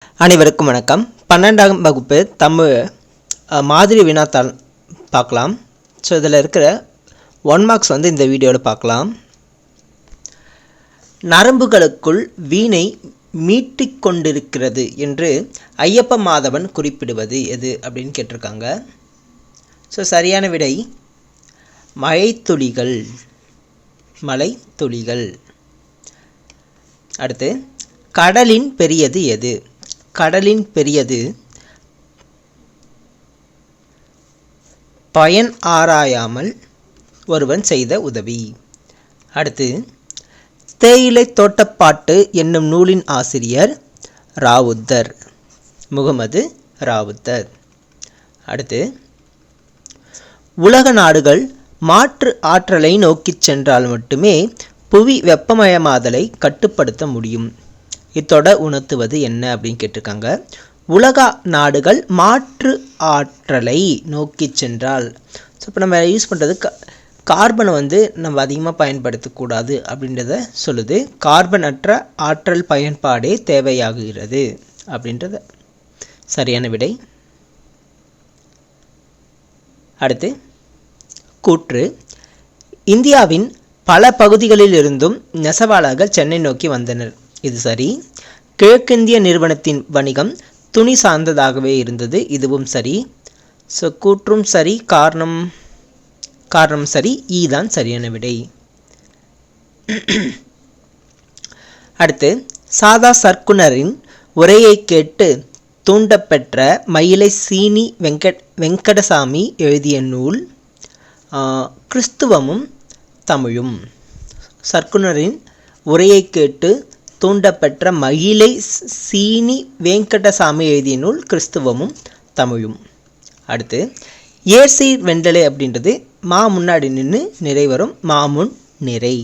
அனைவருக்கும் வணக்கம். 12ஆம் வகுப்பு தமிழ் மாதிரி வினாத்தாள் பார்க்கலாம். ஸோ இதில் இருக்கிற 1 மார்க்ஸ் இந்த வீடியோவில் பார்க்கலாம். நரம்புகளுக்குள் வீணை மீட்டிக்கொண்டிருக்கிறது என்று ஐயப்ப மாதவன் குறிப்பிடுவது எது அப்படின்னு கேட்டிருக்காங்க. ஸோ சரியான விடை மழைத்துளிகள். மழைத்துளிகள். அடுத்து, கடலின் பெரியது எது? கடலின் பெரியது பயன் ஆராயாமல் ஒருவன் செய்த உதவி. அடுத்து, தேயிலை தோட்டப்பாட்டு என்னும் நூலின் ஆசிரியர் ராவுத்தர், முகமது ராவுத்தர். அடுத்து, உலக நாடுகள் மாற்று ஆற்றலை நோக்கிச் சென்றால் மட்டுமே புவி வெப்பமயமாதலை கட்டுப்படுத்த முடியும். இத்தொடர் உணர்த்துவது என்ன அப்படின்னு கேட்டிருக்காங்க. உலக நாடுகள் மாற்று ஆற்றலை நோக்கி சென்றால், ஸோ இப்போ நம்ம யூஸ் பண்ணுறது கார்பனை நம்ம அதிகமாக பயன்படுத்தக்கூடாது அப்படின்றத சொல்லுது. கார்பன் அற்ற ஆற்றல் பயன்பாடே தேவையாகிறது அப்படின்றத சரியான விடை. அடுத்து, கூற்று. இந்தியாவின் பல பகுதிகளில் இருந்தும் நெசவாளர்கள் சென்னை நோக்கி வந்தனர். இது சரி. கிழக்கிந்திய நிறுவனத்தின் வணிகம் துணி சார்ந்ததாகவே இருந்தது. இதுவும் சரி. ஸோ கூற்றும் சரி, காரணம் சரி. தான் சரியான விடை. அடுத்து, சாதா சர்க்குனரின் உரையை கேட்டு தூண்டப்பெற்ற மயிலை சீனி வெங்கடசாமி எழுதிய நூல் கிறிஸ்துவமும் தமிழும். சர்க்குனரின் உரையை கேட்டு தூண்டப்பெற்ற மயிலை சீனி வெங்கடசாமி எழுதிய நூல் கிறிஸ்துவமும் தமிழும். அடுத்து, ஏர்சீர் வெண்டலை அப்படின்றது மா முன்னாடி நின்று நிறை வரும், மாமுன் நிறை.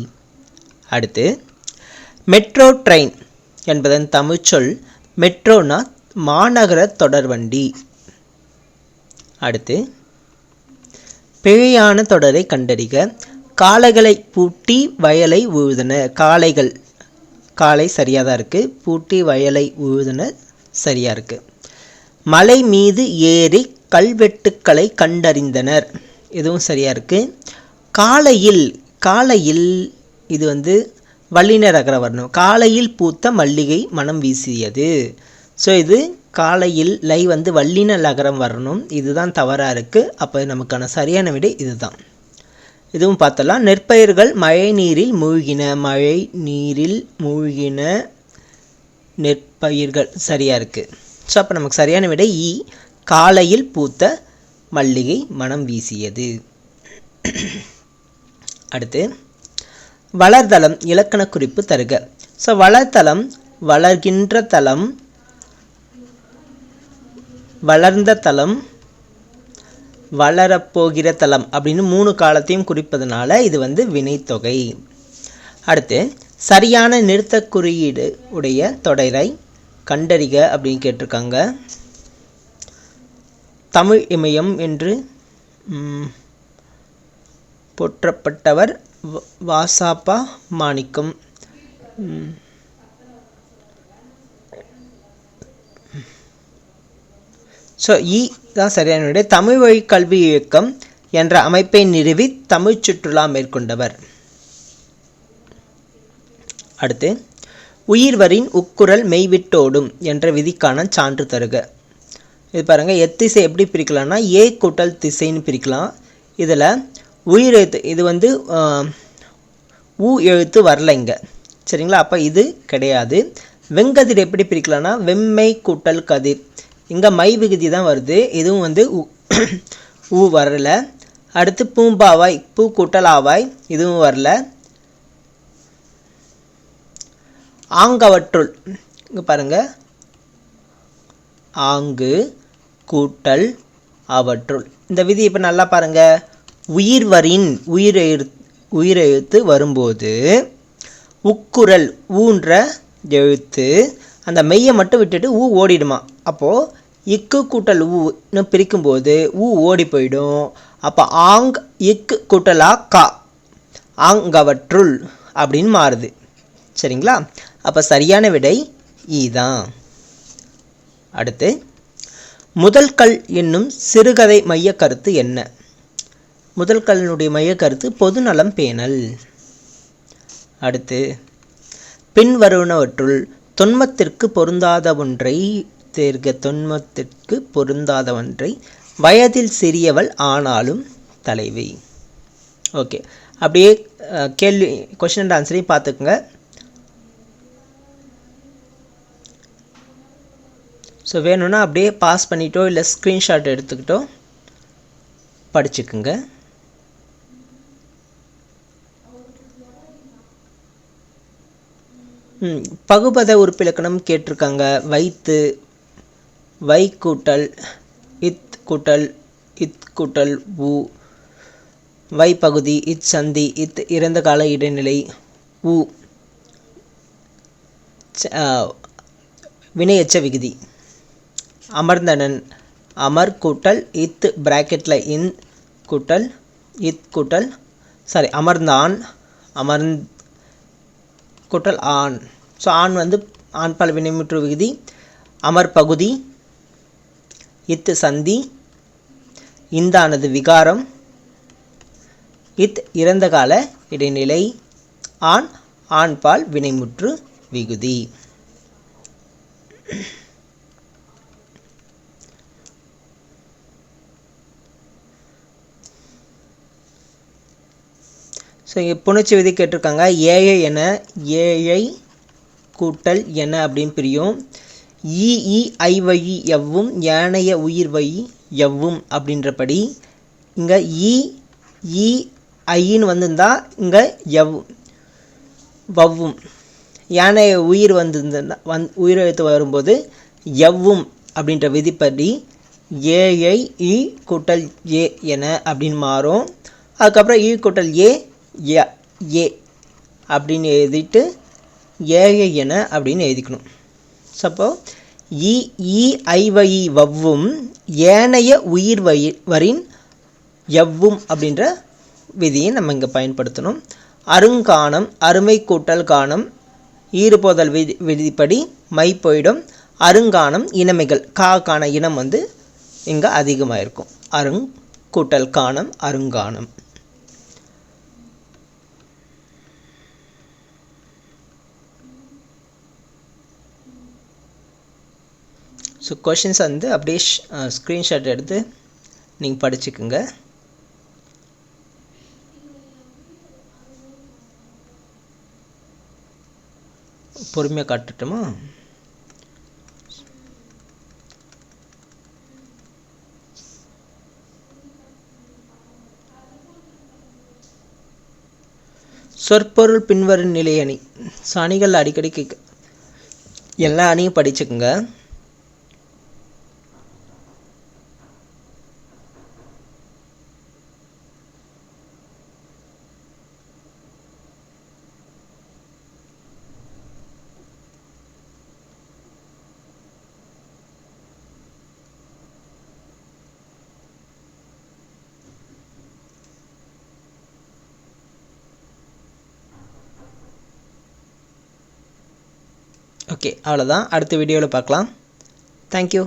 அடுத்து, மெட்ரோ ட்ரெயின் என்பதன் தமிழ்ச்சொல் மெட்ரோனா மாநகர தொடர்வண்டி. அடுத்து, பிழையான தொடரை கண்டறிக. காளைகளை பூட்டி வயலை உழுதன. காளை சரியாக தான் இருக்குது. பூட்டி வயலை உழுதன சரியாக இருக்குது. மலை மீது ஏறி கல்வெட்டுக்களை கண்டறிந்தனர். இதுவும் சரியாக இருக்குது. காலையில் இது வல்லினர் அகர வரணும். காலையில் பூத்த மல்லிகை மனம் வீசியது. ஸோ இது காலையில் லை வல்லின லகரம் வரணும். இதுதான் தவறாக இருக்குது. அப்போ நமக்கான சரியான விடை இதுதான். இதுவும் பார்த்தலாம். நெற்பயிர்கள் மழை நீரில் மூழ்கின. மழை நீரில் மூழ்கின நெற்பயிர்கள் சரியாக இருக்குது. ஸோ அப்போ நமக்கு சரியான விடை இ, காலையில் பூத்த மல்லிகை மனம் வீசியது. அடுத்து, வளர்தலம் இலக்கண குறிப்பு தருக. ஸோ வளர்தலம் வளர்கின்ற தலம், வளர்ந்த தலம், வளரப்போகிற தலம் அப்படின்னு 3 காலத்தையும் குறிப்பதனால இது வினைத்தொகை. அடுத்து, சரியான நிறுத்த குறியீடு உடைய தொடரை கண்டறிக அப்படின்னு கேட்டிருக்காங்க. தமிழ் இமயம் என்று போற்றப்பட்டவர் வாசாப்பா மாணிக்கம். ஸோ தான் சரியான விடை. தமிழ் வழி கல்வி இயக்கம் என்ற அமைப்பை நிறுவி தமிழ் சுற்றுலா மேற்கொண்டவர். அடுத்து, உயிர்வரின் உக்குரல் மெய்விட்டோடும் என்ற விதிக்கான சான்று தருக. இது பாருங்கள், எத்திசை எப்படி பிரிக்கலாம்னா ஏ கூட்டல் திசைன்னு பிரிக்கலாம். இதில் உயிர் எழுத்து இது ஊ எழுத்து வரல இங்கே, சரிங்களா? அப்போ இது கிடையாது. வெங்கதிர் எப்படி பிரிக்கலாம்னா வெம்மை கூட்டல் கதிர். இங்கே மை விகுதி தான் வருது. இதுவும் ஊ வரல. அடுத்து, பூம்பாவாய் பூ கூட்டல் ஆவாய், இதுவும் வரல. ஆங்கவற்றுள் இங்கே பாருங்கள், ஆங்கு கூட்டல் அவற்றுள். இந்த விதி இப்போ நல்லா பாருங்கள். உயிர்வரின் உயிரெழுத்து வரும்போது உக்குரல் ஊன்ற எழுத்து அந்த மெய்யை மட்டும் விட்டுட்டு ஊ ஓடிடுமா. அப்போது இக்கு கூட்டல் ஊன்னு பிரிக்கும்போது ஊ ஓடி போயிடும். அப்போ இக்கு கூட்டலா கா, ஆங்கவற்றுள் அப்படின்னு மாறுது. சரிங்களா? அப்போ சரியான விடை ஈ தான். அடுத்து முதல் கல் என்னும் சிறுகதை மைய கருத்து என்ன? முதல் கல்லினுடைய மைய கருத்து பொதுநலம் பேணல். அடுத்து பின்வருவனவற்றுள் தொன்மத்திற்கு பொருந்தாத ஒன்றை தேர்க. தொன்மத்திற்கு பொருந்தாத ஒன்றை. வயதில் சிறியவள் ஆனாலும் தலைவி. ஓகே, அப்படியே கேள்வி கொஸ்டின் அண்ட் ஆன்சரையும் பார்த்துக்குங்க. ஸோ வேணும்னா அப்படியே பாஸ் பண்ணிட்டோ இல்லை ஸ்க்ரீன்ஷாட் எடுத்துக்கிட்டோ படிச்சுக்குங்க. பகுபத உறுப்பிலக்கணம் கேட்டிருக்காங்க. வைத்து, வை கூட்டல் இத் கூட்டல் இத் கூட்டல் உ, வை பகுதி, இத் சந்தி, இத் இறந்த கால இடைநிலை, உ வினையெச்ச விகுதி. அமர்ந்தனன், அமர் கூட்டல் இத் பிராக்கெட்டில் இன் கூட்டல் இத் கூட்டல் அமர்ந்தான், அமர்ந் கூட்டல் ஆண். ஸோ ஆண் வந்து ஆண்பால் வினைமுற்று விகுதி. அமர் பகுதி, இத் சந்தி, இந்தானது விகாரம், இத் இறந்த கால இடைநிலை, ஆண் ஆண்பால் வினைமுற்று விகுதி. ஸோ இங்கே புணர்ச்சி விதி கேட்டிருக்காங்க. ஏஐ என, ஏஐ கூட்டல் என அப்படின்னு பிரியும். இ ஐவழி எவ்வும் ஏனைய உயிர் வழி எவ்வும் அப்படின்றபடி இங்கே இ ஐன்னு வந்திருந்தா இங்கே வவ்வும், ஏனைய உயிர் வந்திருந்தா உயிர் எழுத்து வரும்போது எவ்வும் அப்படின்ற விதிப்படி ஏஐ இ கூட்டல் ஏ என அப்படின்னு மாறும். அதுக்கப்புறம் இ கூட்டல் ஏ ஏ அப்படின்னு எழுதிட்டு ஏஐ என அப்படின்னு எழுதிக்கணும். சப்போ இ ஐவழி வவ்வும் ஏனைய உயிர் வரின் எவ்வும் அப்படின்ற விதியை நம்ம இங்கே பயன்படுத்தணும். அருங்கானம், அருமை கூட்டல் கானம், ஈறுபோதல் விதிப்படி மை போயிடும். அருங்கானம் இனமைகள், கான இனம் வந்து இங்கே அதிகமாக இருக்கும். அருங் கூட்டல் கானம், அருங்கானம். ஸோ கொஷின்ஸ் வந்து அப்படியே ஸ்க்ரீன்ஷாட் எடுத்து நீங்கள் படிச்சுக்குங்க. பொறுமையாக காட்டட்டுமா? சொற்பொருள் பின்வரும் நிலை அணி. ஸோ அணிகள் அடிக்கடி எல்லா அணியும் படிச்சுக்குங்க. ஓகே, அவ்வளோதான். அடுத்த வீடியோவில் பார்க்கலாம். தேங்க்யூ.